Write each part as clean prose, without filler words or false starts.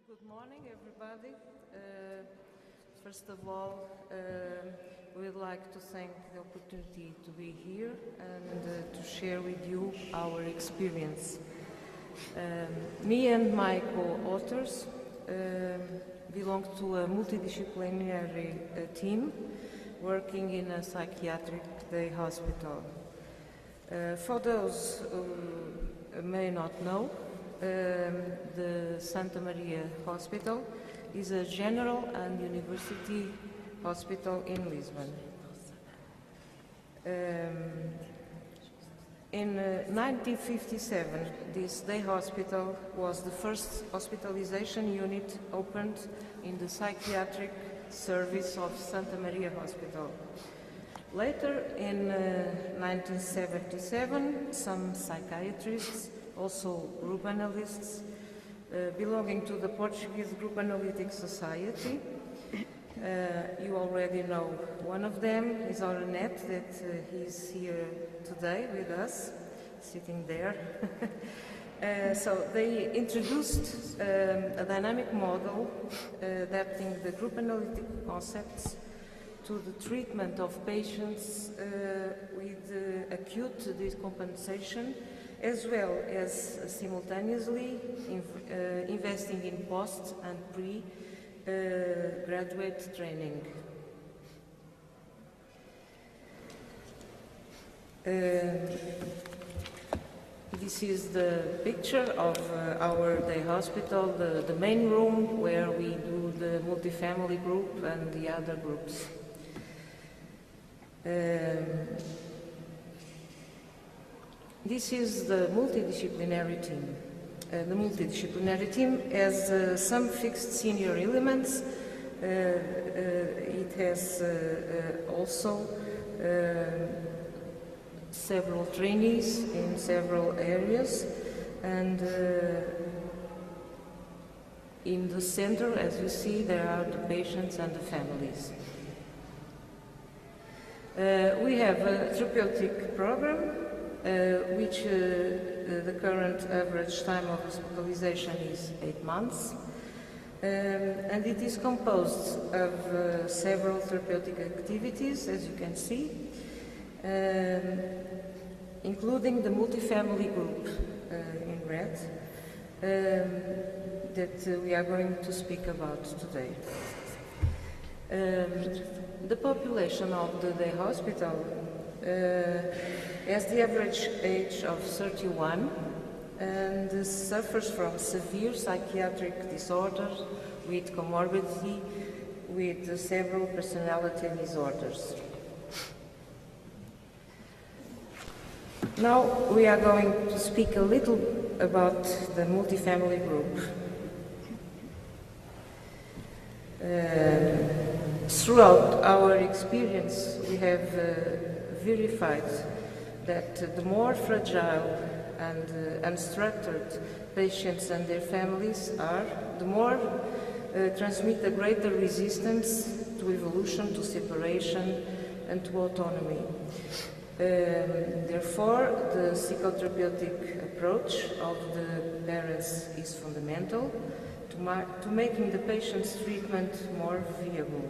Good morning, everybody. First of all, we'd like to thank the opportunity to be here and to share with you our experience. Me and my co-authors belong to a multidisciplinary team working in a psychiatric day hospital. For those who may not know, the Santa Maria Hospital is a general and university hospital in Lisbon. In 1957, this day hospital was the first hospitalization unit opened in the psychiatric service of Santa Maria Hospital. Later, in 1977, some psychiatrists, also group analysts, belonging to the Portuguese Group Analytic Society. You already know one of them is Net, that he's here today with us, sitting there. So they introduced a dynamic model adapting the group analytic concepts to the treatment of patients with acute decompensation, as well as simultaneously investing in post and pre-graduate training. This is the picture of our day hospital, the main room where we do the multifamily group and the other groups. This is the multidisciplinary team. The multidisciplinary team has some fixed senior elements. It has also several trainees in several areas, and in the center, as you see, there are the patients and the families. We have a therapeutic program, which the current average time of hospitalization is 8 months, and it is composed of several therapeutic activities, as you can see, including the multifamily group in red that we are going to speak about today. The population of the day hospital has the average age of 31 and suffers from severe psychiatric disorders with comorbidity with several personality disorders. Now we are going to speak a little about the multifamily group. Throughout our experience, we have verified that the more fragile and unstructured patients and their families are, the more transmit a greater resistance to evolution, to separation, and to autonomy. Therefore, the psychotherapeutic approach of the parents is fundamental to making the patient's treatment more viable.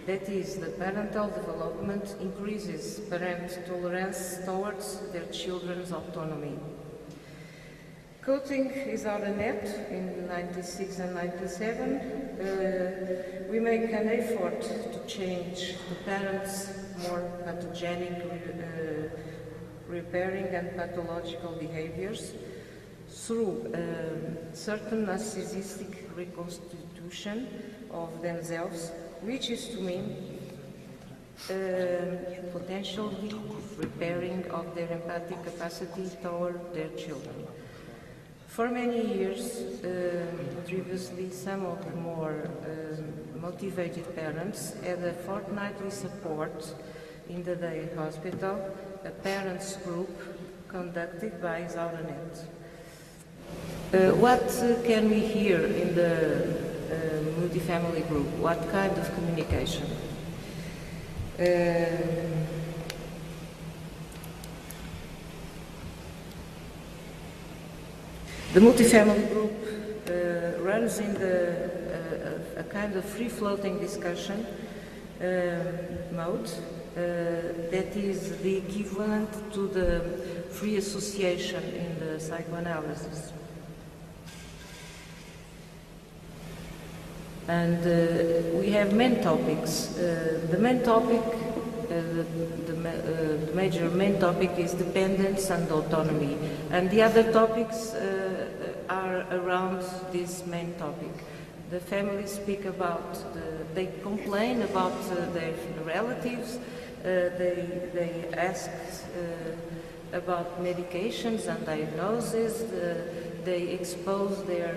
That is, the parental development increases parent tolerance towards their children's autonomy. Quoting Net in 96 and 97, we make an effort to change the parents' more pathogenic, repairing and pathological behaviors through certain narcissistic reconstitution of themselves, which is to mean potentially repairing of their empathic capacity toward their children. For many years, previously, some of the more motivated parents had a fortnightly support in the day hospital, a parents group conducted by Net. What can we hear in the multifamily group? What kind of communication? The multifamily group runs in a kind of free-floating discussion mode that is the equivalent to the free association in the psychoanalysis. And we have main topics. The main topic, the major main topic is dependence and autonomy. And the other topics are around this main topic. The families speak about, they complain about their relatives, they ask about medications and diagnoses, they expose their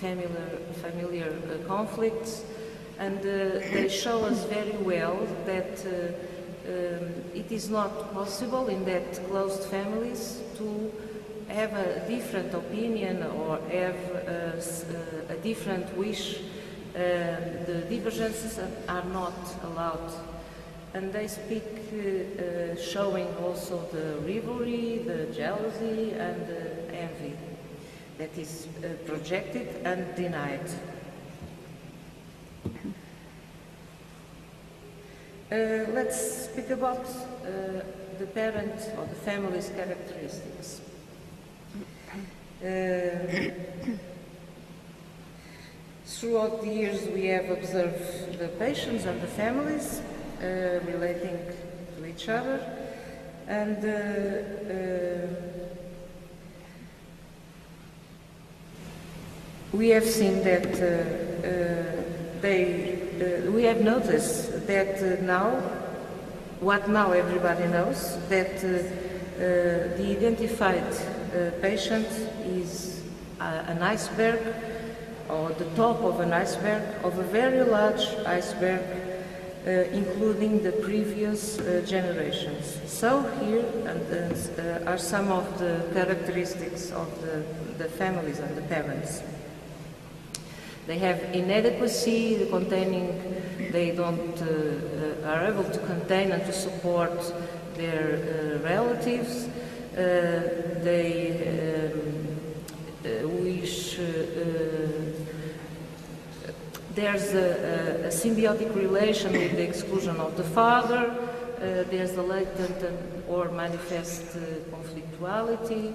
familiar conflicts, and they show us very well that it is not possible in that closed families to have a different opinion or have a different wish. The divergences are not allowed. And they speak showing also the rivalry, the jealousy, and the envy that is projected and denied. Let's speak about the parent or the family's characteristics. Throughout the years we have observed the patients and the families relating to each other, and we have seen that we have noticed that now everybody knows that the identified patient is an iceberg, or the top of an iceberg, of a very large iceberg, including the previous generations. So here are some of the characteristics of the families and the parents. They have inadequacy, they don't are able to contain and to support their relatives. They wish. There's a symbiotic relation with the exclusion of the father. There's a latent or manifest conflictuality.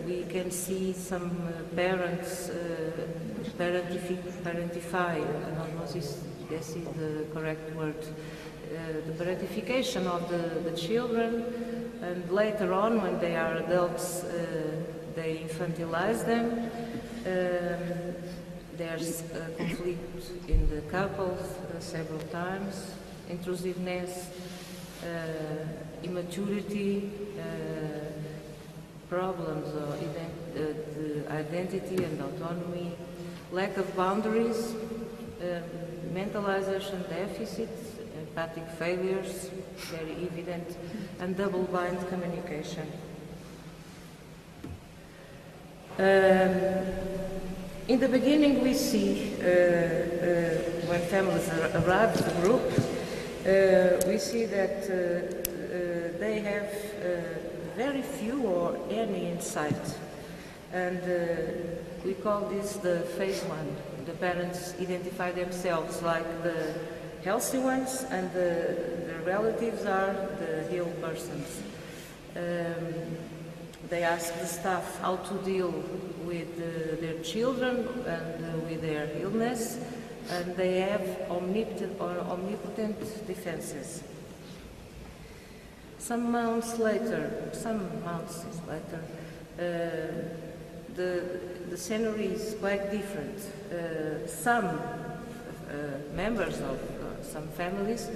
We can see some parents parentify, I don't know if this is the correct word, the parentification of the children, and later on when they are adults they infantilize them. There's conflict in the couple several times, intrusiveness, immaturity, problems of identity and autonomy, lack of boundaries, mentalization deficits, empathic failures, very evident, and double-blind communication. In the beginning we see, when families arrive to the group, we see that they have very few or any insight, and we call this the phase one. The parents identify themselves like the healthy ones, and the relatives are the ill persons. They ask the staff how to deal with their children and with their illness, and they have omnipotent defenses. Some months later, the scenery is quite different. Some members of some families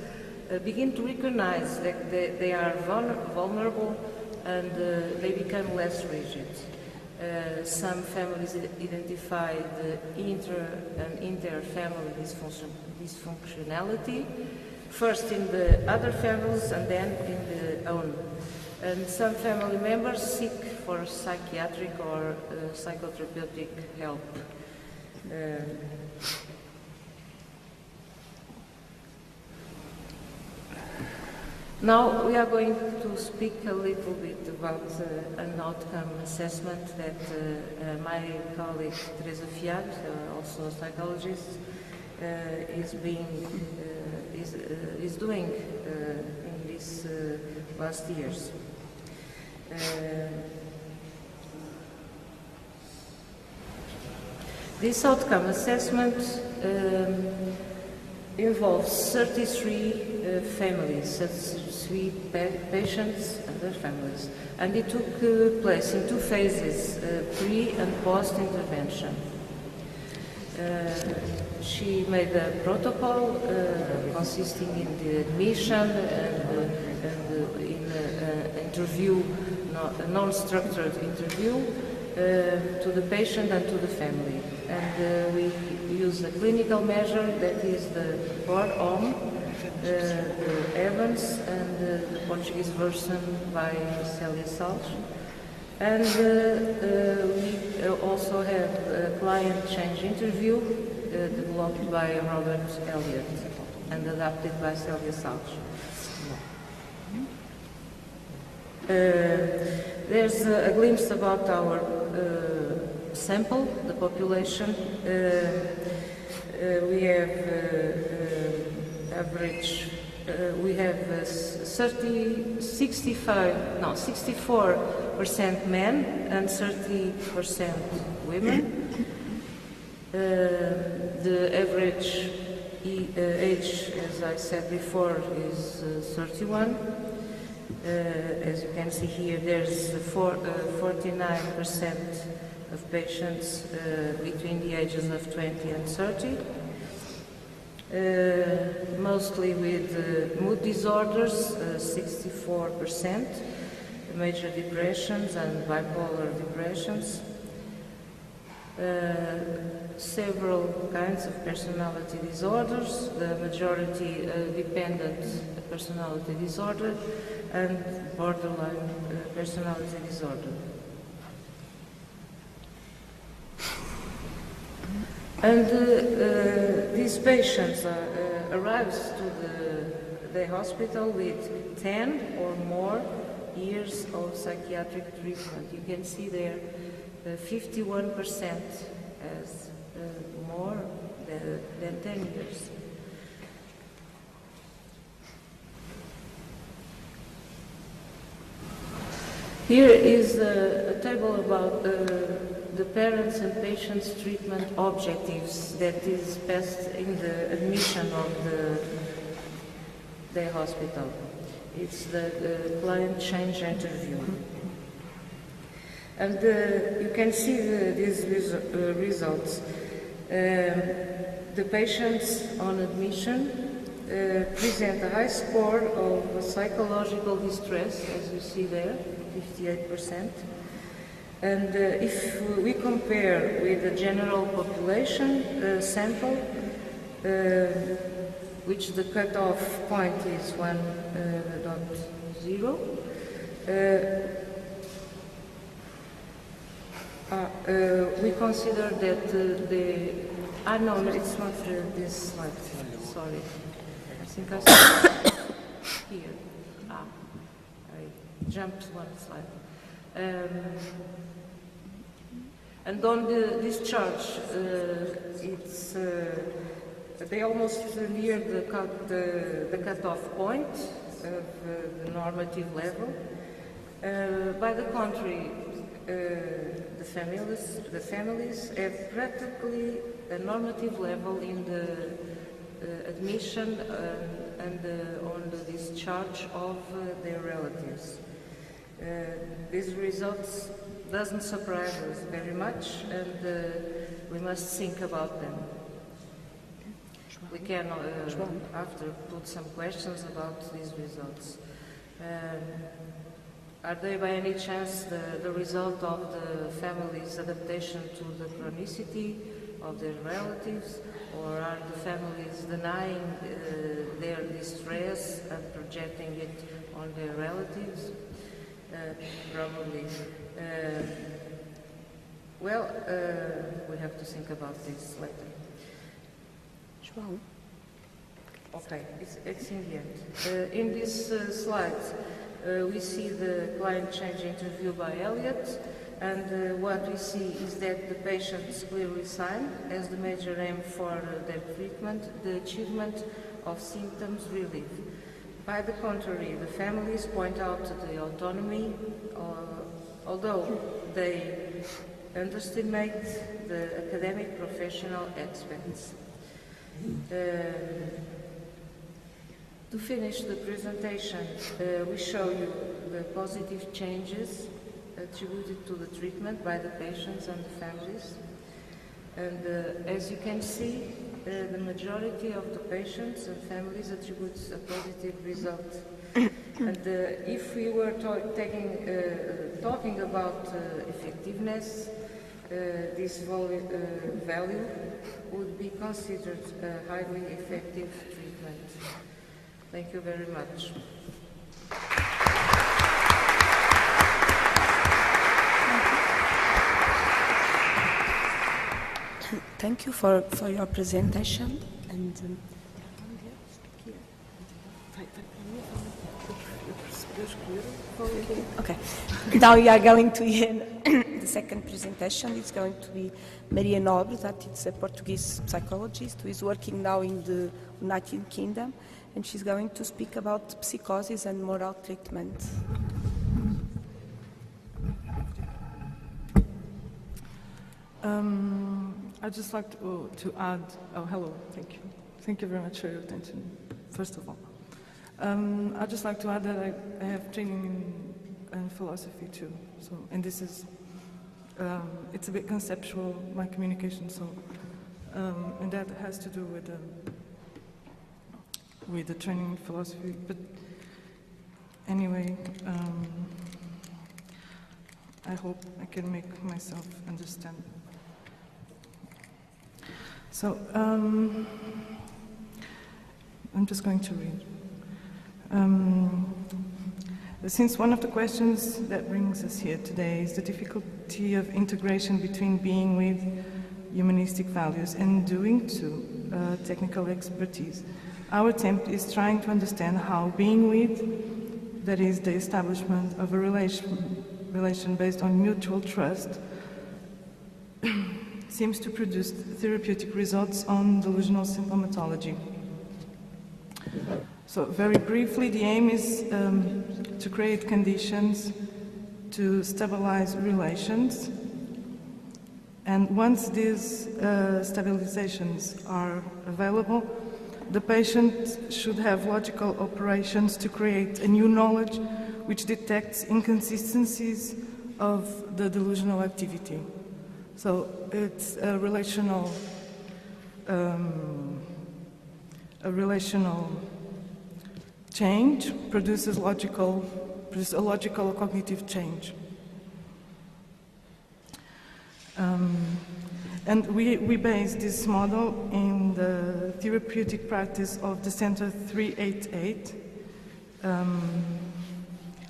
begin to recognize that they are vulnerable, and they become less rigid. Some families identify the inter- and inter-family dysfunctionality, first in the other families and then in the own. And some family members seek for psychiatric or psychotherapeutic help. Now we are going to speak a little bit about an outcome assessment that my colleague Teresa Fiat, also a psychologist, is doing in these last years. This outcome assessment involves 33 families, 33 patients and their families, and it took place in two phases, pre and post-intervention. She made a protocol consisting in the admission and in an interview, a non-structured interview to the patient and to the family. And we use a clinical measure that is the BOR-OM, the Evans, and the Portuguese version by Célia Salles. And we also have a client change interview developed by Robert Elliott and adapted by Célia Salles. There's a glimpse about our sample, the population. We have average, we have 64% men and 30% women. The average age, as I said before, is 31. As you can see here, there's 49% of patients between the ages of 20 and 30, mostly with mood disorders, 64%, major depressions and bipolar depressions, several kinds of personality disorders, the majority dependent personality disorder and borderline personality disorder. And these patients arrive to the hospital with 10 or more years of psychiatric treatment. You can see there 51% has more than 10 years. Here is a table about the parents and patients' treatment objectives that is passed in the admission of the hospital. It's the client change interview. And you can see these results. The patients on admission present a high score of psychological distress, as you see there, 58%. And if we compare with the general population sample, which the cutoff point is 1.0, we consider that no, it's not this slide. Sorry, I think I saw here. I jumped one slide. And on the discharge, it's they almost near the cutoff point of the normative level. By the contrary, the families have practically a normative level in the admission and on the discharge of their relatives. These results doesn't surprise us very much, and we must think about them. We can, after, put some questions about these results. Are they by any chance the result of the family's adaptation to the chronicity of their relatives, or are the families denying their distress and projecting it on their relatives? Probably. We have to think about this later. João, Okay, it's in the end. In this slide, we see the client change interview by Elliot, and what we see is that the patients clearly sign as the major aim for their treatment, the achievement of symptoms relief. By the contrary, the families point out the autonomy, although they underestimate the academic professional aspects. To finish the presentation, we show you the positive changes attributed to the treatment by the patients and the families. And as you can see, the majority of the patients and families attribute a positive result. And if we were talking about effectiveness, this value would be considered a highly effective treatment. Thank you very much. Thank you for your presentation. And okay, now we are going to hear the second presentation. It's going to be Maria Nobre, that is a Portuguese psychologist who is working now in the United Kingdom, and she's going to speak about psychosis and moral treatment. I'd just like to add, hello, thank you. Thank you very much for your attention, first of all. I'd just like to add that I have training in philosophy too, so, and this is, it's a bit conceptual, my communication, so, and that has to do with the training in philosophy, but anyway, I hope I can make myself understand. So, I'm just going to read. Since one of the questions that brings us here today is the difficulty of integration between being with humanistic values and doing to technical expertise, our attempt is trying to understand how being with, that is the establishment of a relation based on mutual trust, seems to produce therapeutic results on delusional symptomatology. So very briefly, the aim is to create conditions to stabilize relations, and once these stabilizations are available, the patient should have logical operations to create a new knowledge which detects inconsistencies of the delusional activity. So it's a relational change produces a logical cognitive change. And we base this model in the therapeutic practice of the Center 388.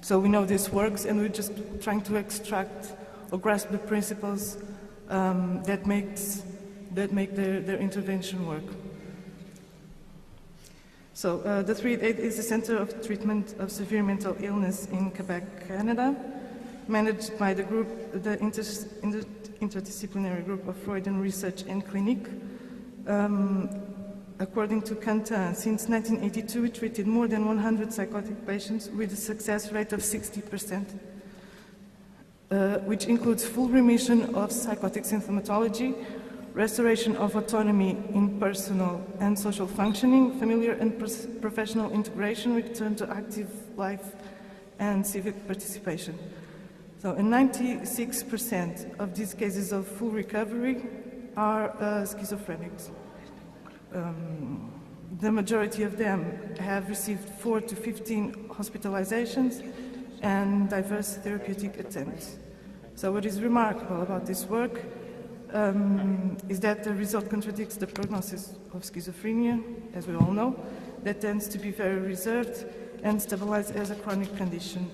So we know this works, and we're just trying to extract or grasp the principles that make their intervention work. So the 388 is the Center of Treatment of Severe Mental Illness in Quebec, Canada, managed by the group, the interdisciplinary group of Freudian Research and Clinic. According to Quentin, since 1982, we treated more than 100 psychotic patients with a success rate of 60%, which includes full remission of psychotic symptomatology, restoration of autonomy in personal and social functioning, familiar and professional integration, return to active life, and civic participation. So, 96% of these cases of full recovery are schizophrenics. The majority of them have received 4 to 15 hospitalizations and diverse therapeutic attempts. So what is remarkable about this work is that the result contradicts the prognosis of schizophrenia, as we all know, that tends to be very reserved and stabilized as a chronic condition.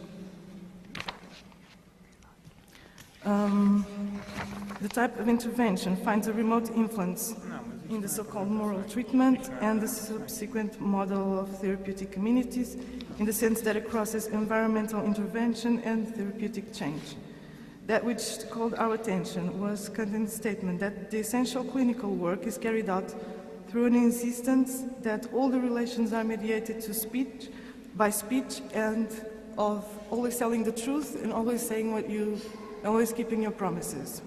The type of intervention finds a remote influence in the so-called moral treatment and the subsequent model of therapeutic communities, in the sense that it crosses environmental intervention and therapeutic change. That which called our attention was Kantian's statement that the essential clinical work is carried out through an insistence that all the relations are mediated by speech and of always telling the truth and always saying always keeping your promises.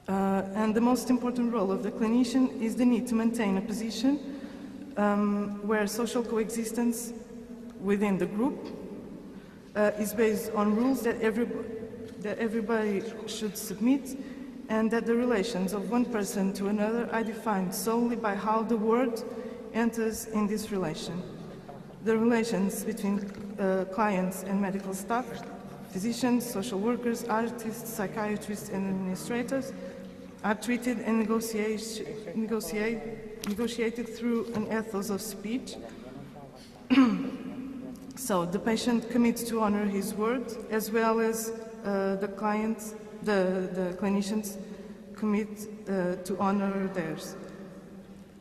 And the most important role of the clinician is the need to maintain a position where social coexistence within the group is based on rules that everybody should submit, and that the relations of one person to another are defined solely by how the word enters in this relation. The relations between clients and medical staff, physicians, social workers, artists, psychiatrists, and administrators are treated and negotiated through an ethos of speech. So the patient commits to honor his word, as well as the clinicians commit to honor theirs.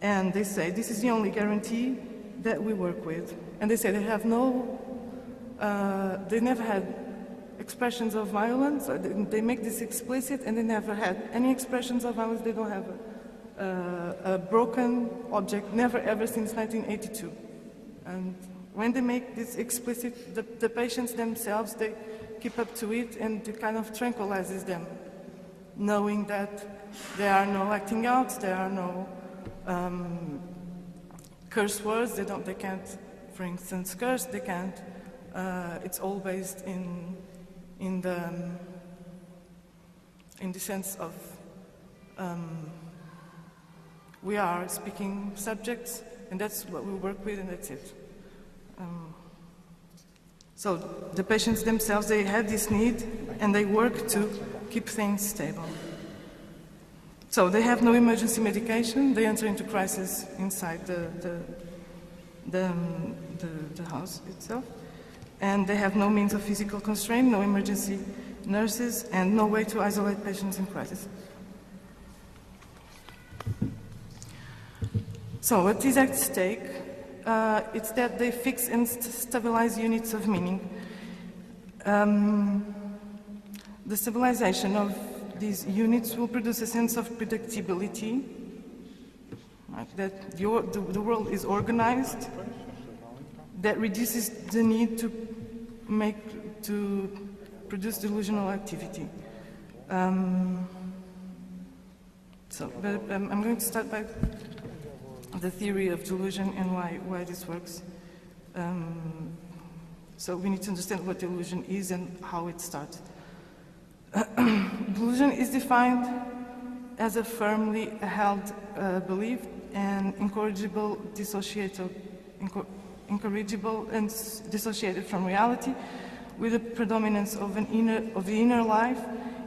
And they say this is the only guarantee that we work with. And they say they have they never had expressions of violence. They make this explicit, and they never had any expressions of violence. They don't have a broken object, never ever since 1982. And when they make this explicit, the patients themselves, they keep up to it, and it kind of tranquilizes them, knowing that there are no acting out, there are no curse words. They can't, for instance, curse. They can't. It's all based in the sense of we are speaking subjects, and that's what we work with, and that's it. So the patients themselves, they have this need, and they work to keep things stable. So they have no emergency medication. They enter into crisis inside the house itself, and they have no means of physical constraint, no emergency nurses, and no way to isolate patients in crisis. So what is at stake? It's that they fix and stabilize units of meaning. The stabilization of these units will produce a sense of predictability, right? That the world is organized, that reduces the need to produce delusional activity. I'm going to start by the theory of delusion and why this works. So we need to understand what delusion is and how it started. Delusion is defined as a firmly held belief and incorrigible and dissociated from reality, with a predominance of the inner life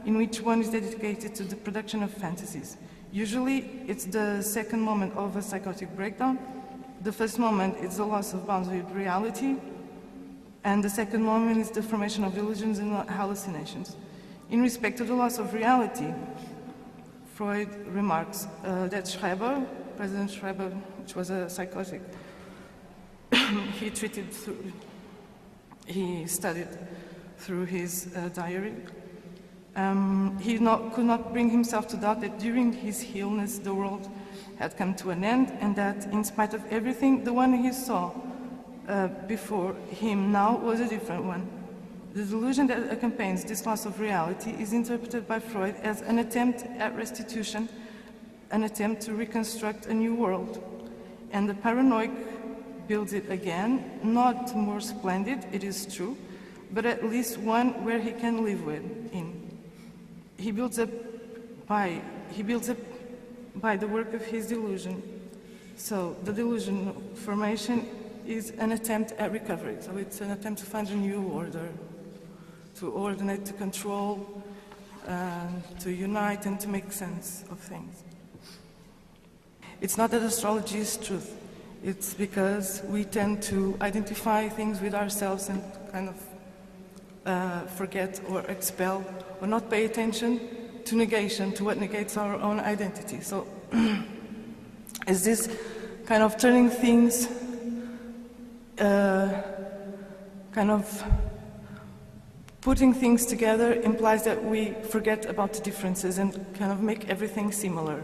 in which one is dedicated to the production of fantasies. Usually, it's the second moment of a psychotic breakdown. The first moment is the loss of bounds with reality, and the second moment is the formation of illusions and hallucinations. In respect to the loss of reality, Freud remarks that President Schreiber, which was a psychotic, he studied through his diary. He could not bring himself to doubt that during his illness the world had come to an end, and that in spite of everything, the one he saw before him now was a different one. The delusion that accompanies this loss of reality is interpreted by Freud as an attempt at restitution, an attempt to reconstruct a new world. And the paranoid builds it again, not more splendid, it is true, but at least one where he can live in. He builds up by the work of his delusion. So the delusion formation is an attempt at recovery. So it's an attempt to find a new order, to ordinate, to control, to unite, and to make sense of things. It's not that astrology is truth. It's because we tend to identify things with ourselves and kind of forget or expel or not pay attention to negation, to what negates our own identity. So is this kind of turning things, kind of putting things together implies that we forget about the differences and kind of make everything similar.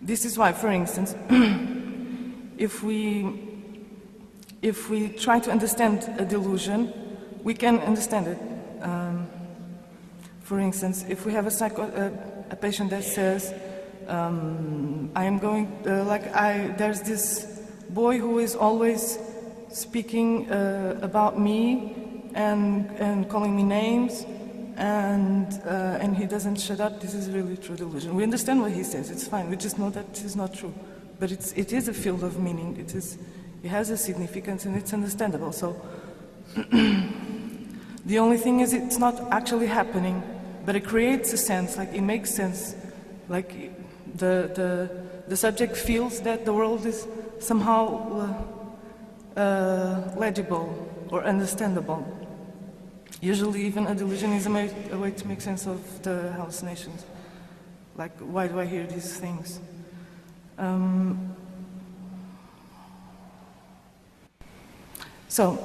This is why, for instance, if we try to understand a delusion, we can understand it. For instance, if we have a patient that says, I am going, there's this boy who is always speaking about me and calling me names, and he doesn't shut up. This is really true delusion. We understand what he says, it's fine, we just know that it's not true. But it is a field of meaning, it has a significance and it's understandable. So the only thing is it's not actually happening, but it creates a sense, like it makes sense, like the subject feels that the world is somehow legible or understandable. Usually even a delusion is a way to make sense of the hallucinations. Like, why do I hear these things? So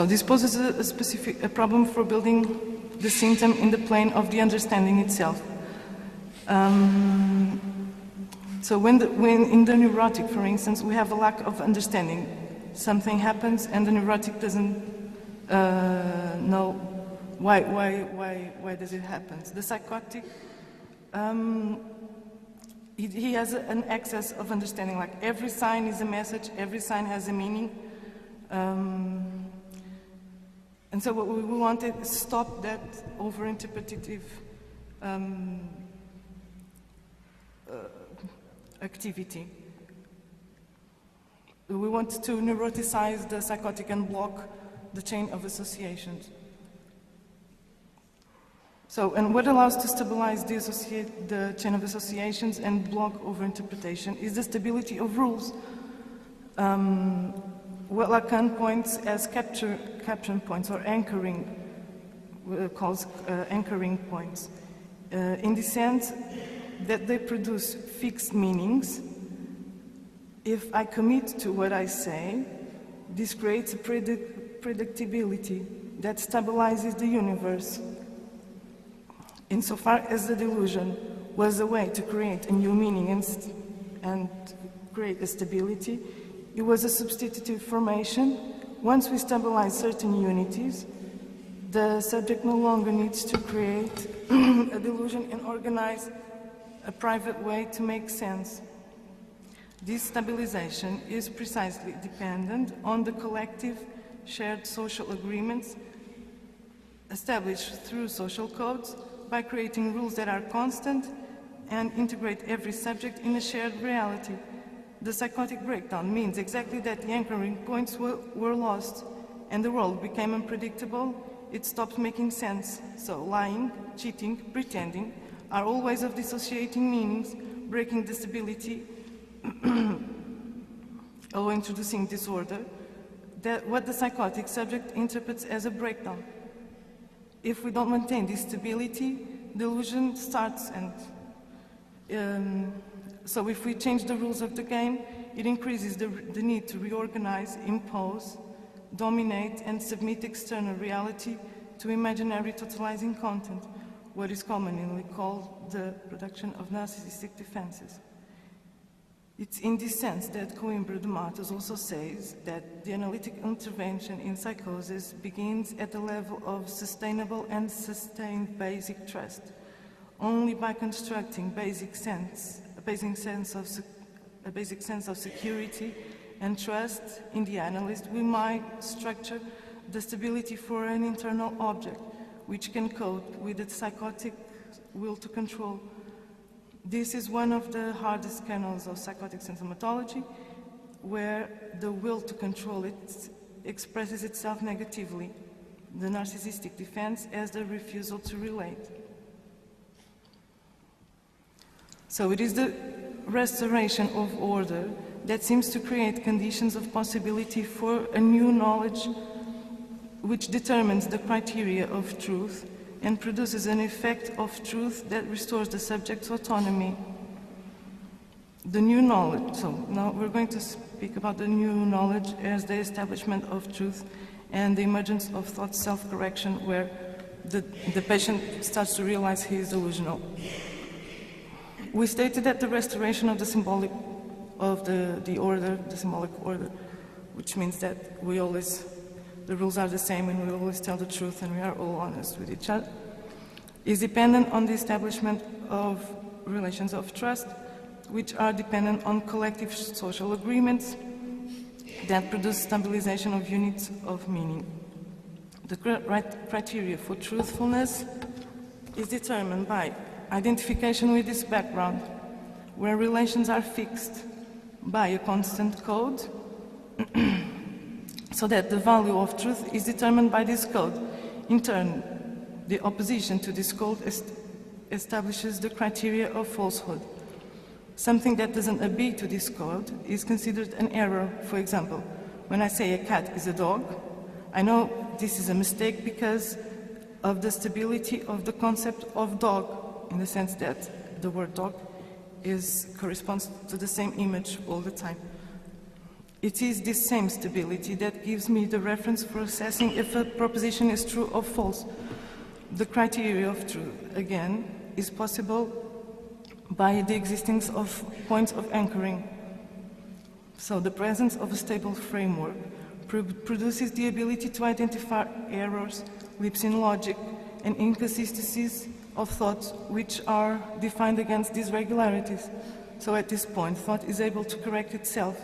this poses a problem for building the symptom in the plane of the understanding itself. So when in the neurotic, for instance, we have a lack of understanding. Something happens and the neurotic doesn't know why does it happen. The psychotic, he has an excess of understanding, like every sign is a message, every sign has a meaning. And so what we wanted is stop that over-interpretative activity. We want to neuroticize the psychotic and block the chain of associations. So, and what allows to stabilize the chain of associations and block overinterpretation is the stability of rules. What Lacan points as caption points or anchoring, calls anchoring points, in the sense that they produce fixed meanings. If I commit to what I say, this creates a predictability that stabilizes the universe. Insofar as the delusion was a way to create a new meaning and create a stability, it was a substitutive formation. Once we stabilize certain unities, the subject no longer needs to create a delusion and organize a private way to make sense. This stabilization is precisely dependent on the collective shared social agreements established through social codes by creating rules that are constant and integrate every subject in a shared reality. The psychotic breakdown means exactly that the anchoring points were lost and the world became unpredictable. It stopped making sense. So lying, cheating, pretending are all ways of dissociating meanings, breaking the stability, or introducing disorder, that what the psychotic subject interprets as a breakdown. If we don't maintain this stability, delusion starts, and so if we change the rules of the game, it increases the need to reorganize, impose, dominate, and submit external reality to imaginary totalizing content, what is commonly called the production of narcissistic defenses. It's in this sense that Coimbra de Matos also says that the analytic intervention in psychosis begins at the level of sustainable and sustained basic trust. Only by constructing a basic sense of security and trust in the analyst, we might structure the stability for an internal object, which can cope with the psychotic will to control. This is one of the hardest kernels of psychotic symptomatology, where the will to control it expresses itself negatively, the narcissistic defense as the refusal to relate. So it is the restoration of order that seems to create conditions of possibility for a new knowledge which determines the criteria of truth and produces an effect of truth that restores the subject's autonomy. The new knowledge, so now we're going to speak about the new knowledge as the establishment of truth and the emergence of thought self-correction, where the patient starts to realize he is delusional. We stated that the restoration of the symbolic of the order, the symbolic order, which means that the rules are the same and we always tell the truth and we are all honest with each other, is dependent on the establishment of relations of trust, which are dependent on collective social agreements that produce stabilization of units of meaning. The right criteria for truthfulness is determined by identification with this background, where relations are fixed by a constant code, so that the value of truth is determined by this code. In turn, the opposition to this code establishes the criteria of falsehood. Something that doesn't obey to this code is considered an error. For example, when I say a cat is a dog, I know this is a mistake because of the stability of the concept of dog, in the sense that the word dog corresponds to the same image all the time. It is this same stability that gives me the reference for assessing if a proposition is true or false. The criteria of truth, again, is possible by the existence of points of anchoring. So the presence of a stable framework produces the ability to identify errors, leaps in logic, and inconsistencies of thought which are defined against these regularities. So at this point, thought is able to correct itself.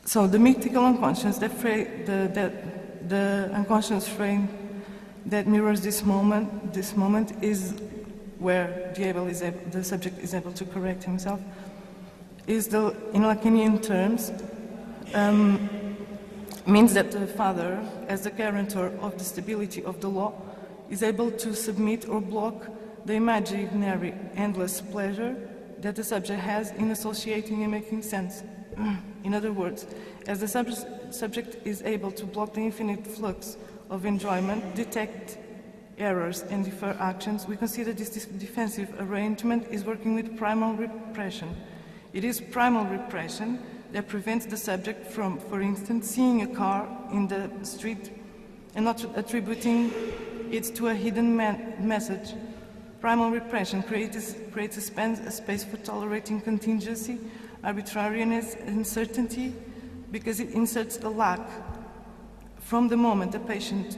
So the mythical unconscious, the unconscious frame that mirrors this moment is where the subject is able to correct himself, is in Lacanian terms, means that the father, as the guarantor of the stability of the law, is able to submit or block the imaginary endless pleasure that the subject has in associating and making sense. In other words, as the subject is able to block the infinite flux of enjoyment, detect errors and defer actions, we consider this defensive arrangement is working with primal repression. It is primal repression that prevents the subject from, for instance, seeing a car in the street and not attributing it to a hidden message. Primal repression creates a space for tolerating contingency, arbitrariness, and uncertainty, because it inserts a lack. From the moment the patient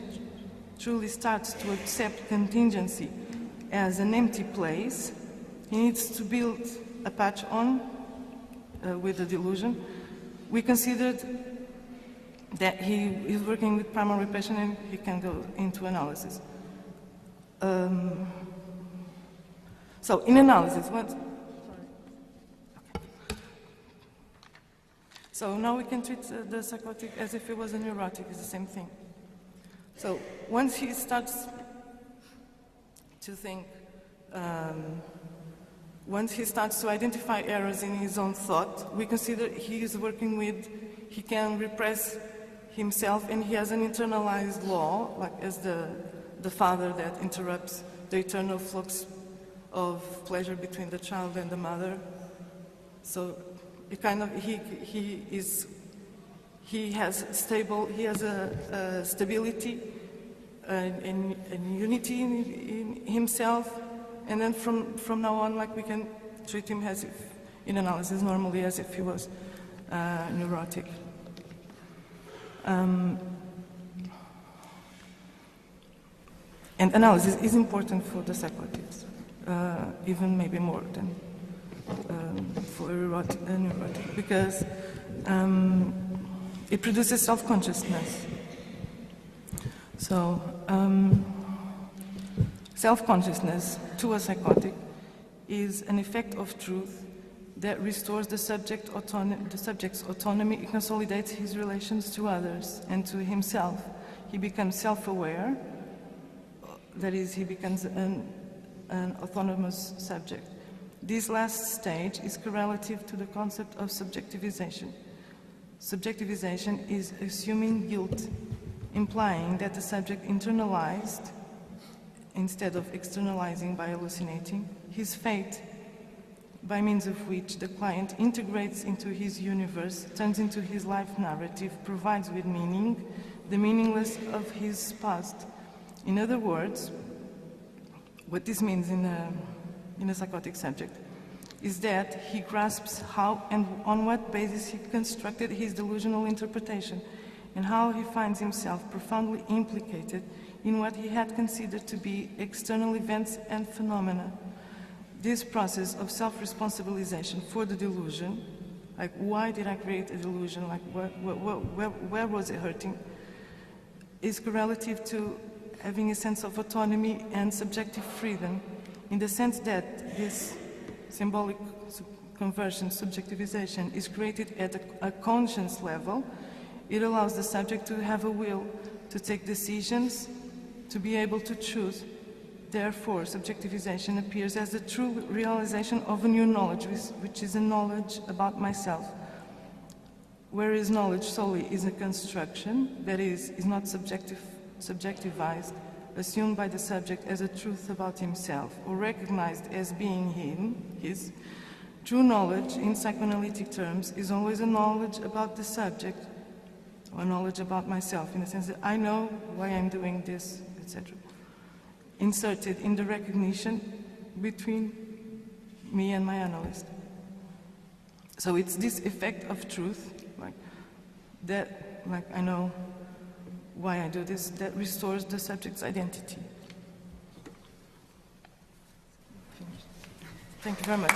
truly starts to accept contingency as an empty place, he needs to build a patch on with the delusion. We considered that he is working with primal repression and he can go into analysis. So in analysis, So now we can treat the psychotic as if it was a neurotic, it's the same thing. So once he starts to think, once he starts to identify errors in his own thought, we consider he is working with, he can repress himself and he has an internalized law, like as the father that interrupts the eternal flux of pleasure between the child and the mother. So it kind of, he has a stability and unity in himself, and then from now on, like, we can treat him as if, in analysis, normally as if he was neurotic. And analysis is important for the psychotics, even maybe more than for a neurotic, because it produces self-consciousness. So self-consciousness to a psychotic is an effect of truth that restores the subject's autonomy. It consolidates his relations to others and to himself. He becomes self-aware, that is, he becomes an autonomous subject. This last stage is correlative to the concept of subjectivization. Subjectivization is assuming guilt, implying that the subject internalized, instead of externalizing by hallucinating, his fate, by means of which the client integrates into his universe, turns into his life narrative, provides with meaning, the meaningless of his past. In other words, what this means in a psychotic subject is that he grasps how and on what basis he constructed his delusional interpretation, and how he finds himself profoundly implicated in what he had considered to be external events and phenomena. This process of self-responsibilization for the delusion, like why did I create a delusion, like where was it hurting, is correlative to having a sense of autonomy and subjective freedom, in the sense that this symbolic conversion, subjectivization, is created at a conscience level. It allows the subject to have a will, to take decisions, to be able to choose. Therefore, subjectivization appears as the true realization of a new knowledge, which is a knowledge about myself. Whereas knowledge solely is a construction, that is not subjectivized, assumed by the subject as a truth about himself, or recognized as being his. True knowledge, in psychoanalytic terms, is always a knowledge about the subject, or knowledge about myself, in the sense that I know why I'm doing this, etc. Inserted in the recognition between me and my analyst. So it's this effect of truth, like I know why I do this, that restores the subject's identity. Thank you very much.